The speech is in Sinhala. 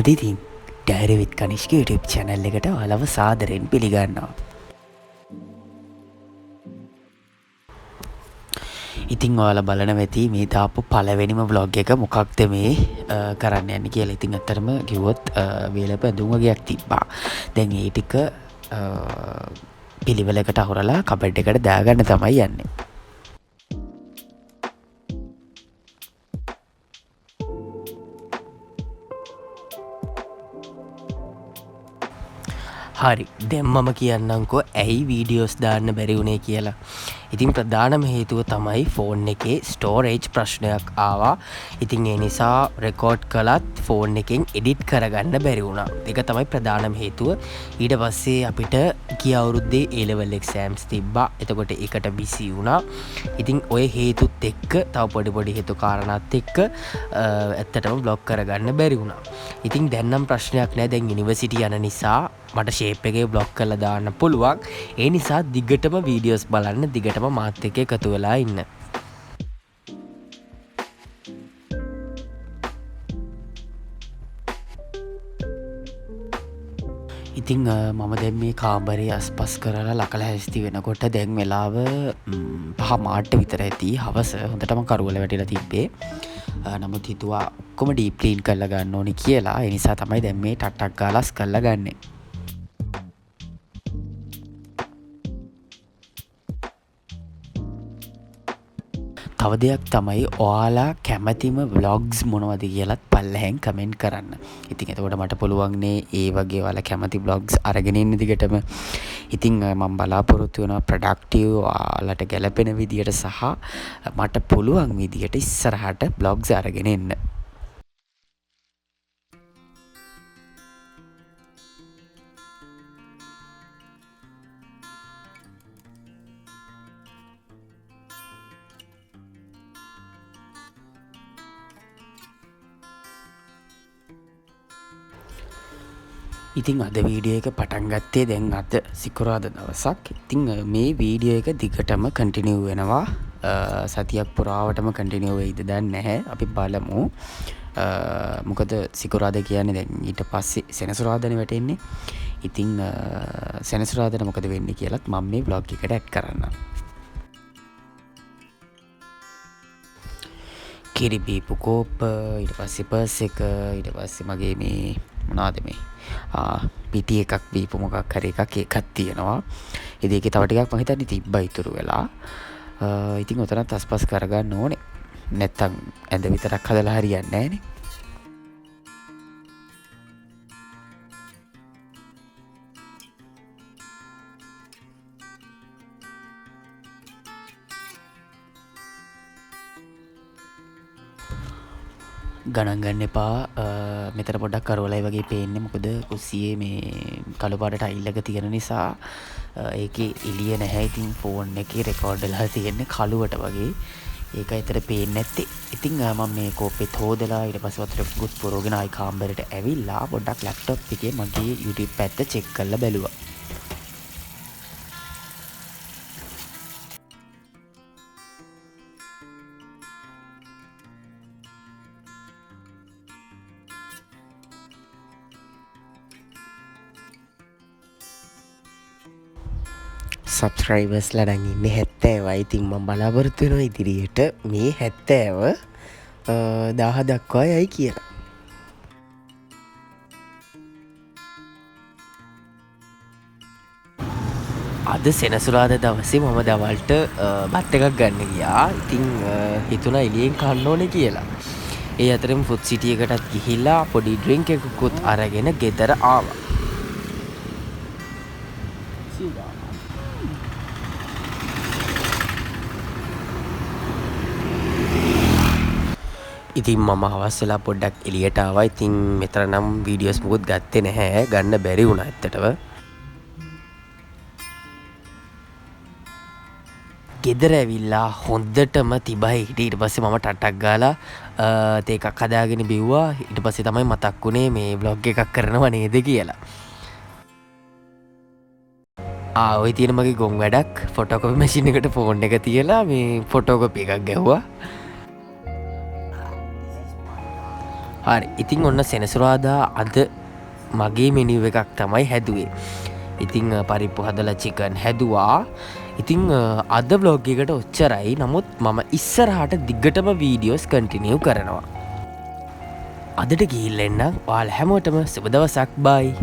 කොහොමද ඉතින් ඩයරි විත් කනිෂ්ක YouTube channel එකට ඔයාලව සාදරයෙන් පිළිගන්නවා. ඉතින් ඔයාලා බලන වෙති මේ දාපු පළවෙනිම vlog එක මොකක්ද මේ කරන්න යන්නේ කියලා. ඉතින් අත්‍තරම කිව්වොත් වේලප ඇඳුම් වගේක් තිබ්බා. දැන් ඒ ටික පිළිවෙලකට අහුරලා කබඩ් එකට දාගන්න තමයි යන්නේ. හරි දැන් මම කියන්නම්කෝ ඇයි වීඩියෝස් දාන්න බැරි වුණේ කියලා. ඉතින් ප්‍රධානම හේතුව තමයි ෆෝන් එකේ ස්ටෝරේජ් ප්‍රශ්නයක් ආවා. ඉතින් ඒ නිසා රෙකෝඩ් කළත් ෆෝන් එකෙන් එඩිට් කරගන්න බැරි වුණා. ඒක තමයි ප්‍රධානම හේතුව. ඊට පස්සේ අපිට ගිය අවුරුද්දේ A level exams තිබ්බා. එතකොට ඒකට බිසි වුණා. ඉතින් ওই හේතුත් එක්ක තව පොඩි හේතු කාරණාත් එක්ක ඇත්තටම බ්ලොක් කරගන්න බැරි වුණා. ඉතින් දැන් නම් ප්‍රශ්නයක් නැහැ. දැන් යුනිවර්සිටි යන නිසා මට ෂේප් එකේ බ්ලොක් කරලා දාන්න පුළුවන්. ඒ නිසා දිගටම වීඩියෝස් බලන්න, දිගටම මාත් එක්ක එකතු වෙලා ඉන්න. ඉතින් මම දැන් මේ කාමරේ අස්පස් කරලා ලකල හැස්ති වෙනකොට දැන් වෙලාව 5 මාට විතර ඇති. හවස හොඳටම කරුවල වැටිලා තිබ්බේ. නමුත් හිතුවා ඔක්කොම ඩීප් ක්ලීන් කරලා ගන්න ඕනි කියලා. ඒ නිසා තමයි දැන් මේ ටක් ගාලාස් කරලා ගන්නේ. තව දෙයක් තමයි ඔයාලා කැමතිම vlogs මොනවද කියලාත් පල්ලෙහෙන් කමෙන්ට් කරන්න. ඉතින් එතකොට මට පුළුවන් නේ ඒ වගේ ඔයාලා කැමති vlogs අරගෙන ඉන්න දිගටම. ඉතින් මම බලාපොරොත්තු වෙනවා ප්‍රොඩක්ටිව් ඔයාලට ගැලපෙන විදියට සහ මට පුළුවන් විදියට ඉස්සරහට vlogs අරගෙන එන්න. ඉතින් අද වීඩියෝ එක පටන් ගත්තේ දැන් අද සිකුරාදා දවසක්. ඉතින් මේ වීඩියෝ එක දිගටම කන්ටිනියු වෙනවා. සතියක් පුරාවටම කන්ටිනියු වෙයිද දන්නේ නැහැ. අපි බලමු. මොකද සිකුරාදා කියන්නේ දැන් ඊට පස්සේ සෙනසුරාදානේ වැටෙන්නේ. ඉතින් සෙනසුරාදාට මොකද වෙන්නේ කියලාත් මම මේ vlog එකට ඇඩ් කරන්නම්. කිරි බීපු කෝප්ප, ඊට පස්සේ පර්ස් එක, ඊට පස්සේ මගේ මේ මොනවද මේ පිටි එකක් බීපු මොකක් හරි එකක් තියෙනවා. ඉතින් ඒකේ තව ටිකක් මම හිතන්නේ තිබ්බා ඉතුරු වෙලා. ඉතින් උතරත් අස්පස් කරගන්න ඕනේ. නැත්තම් ඇඳ විතරක් හදලා හරියන්නේ නැහනේ. ගණන් ගන්න එපා. මෙතන පොඩ්ඩක් කරවලයි වගේ පේන්නේ. මොකද කුස්සියේ මේ කළු පාට ටයිල් එක තියෙන නිසා ඒකේ එළිය නැහැ. ඉතින් ෆෝන් එකේ රෙකෝඩ් වෙලා තියෙන්නේ කළුවට වගේ. ඒක ඇතර පේන්නේ නැත්තේ. ඉතින් මම මේ කෝපෙත් හොදලා ඊට පස්සේ වතුරකුත් පුරවගෙන ආයි කාමරේට ඇවිල්ලා පොඩ්ඩක් ලැප්ටොප් එකේ මගේ YouTube පැත්ත චෙක් කරලා බැලුවා. සබ්ස්ක්‍රයිබර්ස් ලා නම් ඉන්නේ 70යි. ඉතින් මම බලාපොරොත්තු වෙනවා ඉදිරියට මේ 70 1000 දක්වා යයි කියලා. අද සෙනසුරාදා දවසේ මම දවල්ට බත් එකක් ගන්න ගියා. ඉතින් හිතුණා එළියෙන් කන්න ඕනේ කියලා. ඒ අතරෙම ෆුඩ් සිටි එකටත් ගිහිල්ලා පොඩි ඩ්‍රින්ක් එකකුත් අරගෙන ගෙදර ආවා. ඉතින් මම හවස් වෙලා පොඩ්ඩක් එළියට ආවා. ඉතින් මෙතන නම් වීඩියෝස් මොකුත් ගත්තේ නැහැ. ගන්න බැරි වුණා ඇත්තටම. ගෙදර ඇවිල්ලා හොඳටම තිබයි හිටියේ. ඊට පස්සේ මම ටටක් ගාලා තේ එකක් හදාගෙන බිව්වා. ඊට පස්සේ තමයි මතක් වුණේ මේ vlog එකක් කරනව නේද කියලා. ඔය තියෙන මගේ ගොන් වැඩක් ෆොටෝකොපි මැෂින් එකට ෆෝන් එක තියලා මේ ෆොටෝකොපි එකක් ගැහුවා. හරි ඉතින් ඔන්න සෙනසුරාදා අද මගේ මෙනිව් එකක් තමයි හැදුවේ. ඉතිං පරිප්පු හදලා චිකන් හැදවා. ඉතිං අද බ්ලොග් එකට ඔච්චරයි. නමුත් මම ඉස්සරහට දිග්ගටම වීඩියෝස් කන්ටිනියව් කරනවා. අදට ගිහිල්ල එන්නම්. ඔයාලා හැමෝටම සුබ දවසක්. බයි.